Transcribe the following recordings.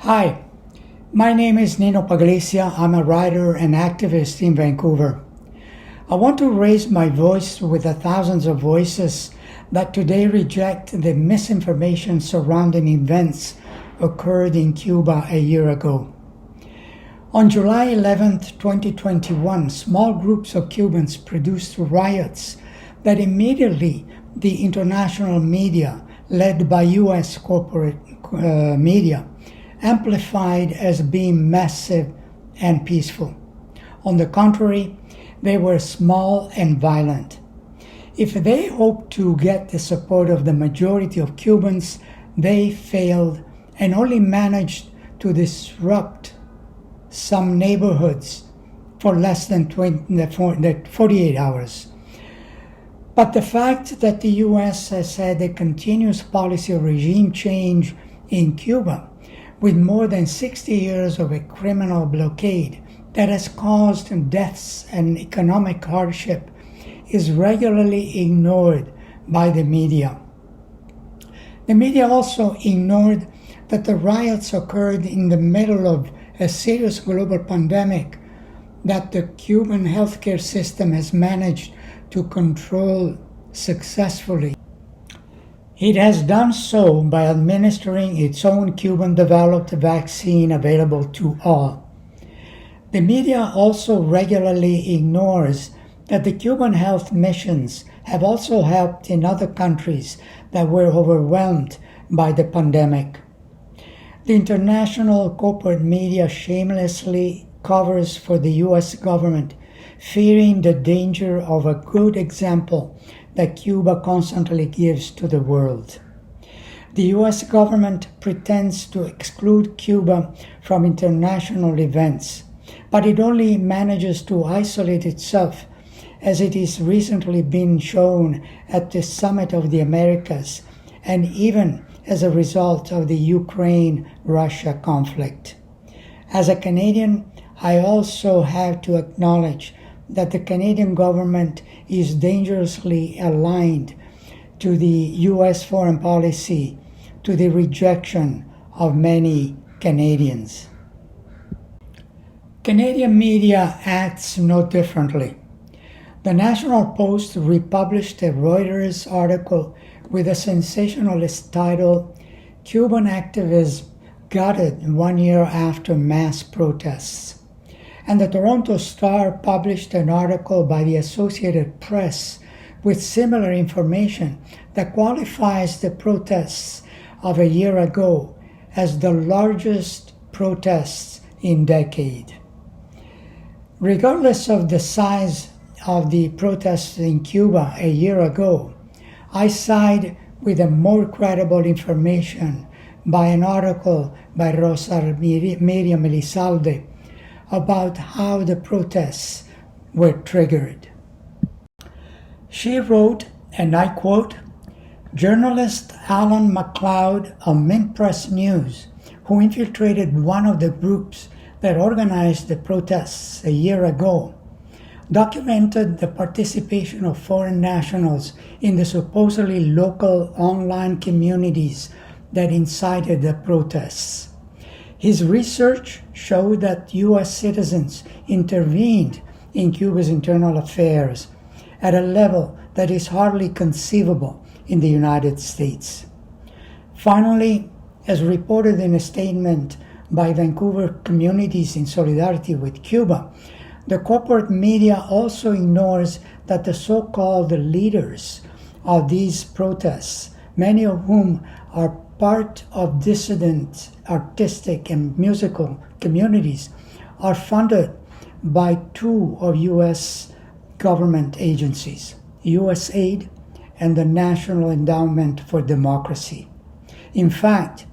Hi, my name is Nino Paglesia. I'm a writer and activist in Vancouver. I want to raise my voice with the thousands of voices that today reject the misinformation surrounding events occurred in Cuba a year ago. On July 11, 2021, small groups of Cubans produced riots that immediately the international media, led by U.S. corporate media, amplified as being massive and peaceful. On the contrary, they were small and violent. If they hoped to get the support of the majority of Cubans, they failed and only managed to disrupt some neighborhoods for less than 48 hours. But the fact that the U.S. has had a continuous policy of regime change in Cuba, with more than 60 years of a criminal blockade that has caused deaths and economic hardship, is regularly ignored by the media. The media also ignored that the riots occurred in the middle of a serious global pandemic that the Cuban healthcare system has managed to control successfully. It has done so by administering its own Cuban-developed vaccine available to all. The media also regularly ignores that the Cuban health missions have also helped in other countries that were overwhelmed by the pandemic. The international corporate media shamelessly covers for the U.S. government, fearing the danger of a good example that Cuba constantly gives to the world. The U.S. government pretends to exclude Cuba from international events, but it only manages to isolate itself, as it is recently been shown at the Summit of the Americas, and even as a result of the Ukraine-Russia conflict. As a Canadian, I also have to acknowledge that the Canadian government is dangerously aligned to the U.S. foreign policy, to the rejection of many Canadians. Canadian media acts no differently. The National Post republished a Reuters article with a sensationalist title, "Cuban Activism Gutted 1 year after Mass Protests." And the Toronto Star published an article by the Associated Press with similar information that qualifies the protests of a year ago as the largest protests in decade. Regardless of the size of the protests in Cuba a year ago, I side with the more credible information by an article by Rosa Miriam Elizalde about how the protests were triggered. She wrote, and I quote, "Journalist Alan MacLeod of Mint Press News, who infiltrated one of the groups that organized the protests a year ago, documented the participation of foreign nationals in the supposedly local online communities that incited the protests. His research showed that U.S. citizens intervened in Cuba's internal affairs at a level that is hardly conceivable in the United States. Finally, as reported in a statement by Vancouver Communities in Solidarity with Cuba, the corporate media also ignores that the so-called leaders of these protests, many of whom are part of dissident artistic and musical communities, are funded by two of U.S. government agencies, USAID and the National Endowment for Democracy. In fact,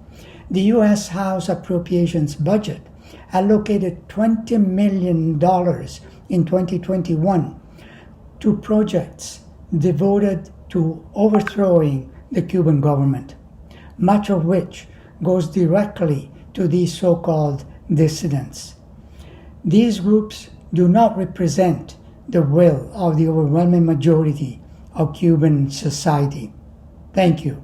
the U.S. House Appropriations budget allocated $20 million in 2021 to projects devoted to overthrowing the Cuban government, much of which goes directly to these so-called dissidents. These groups do not represent the will of the overwhelming majority of Cuban society. Thank you.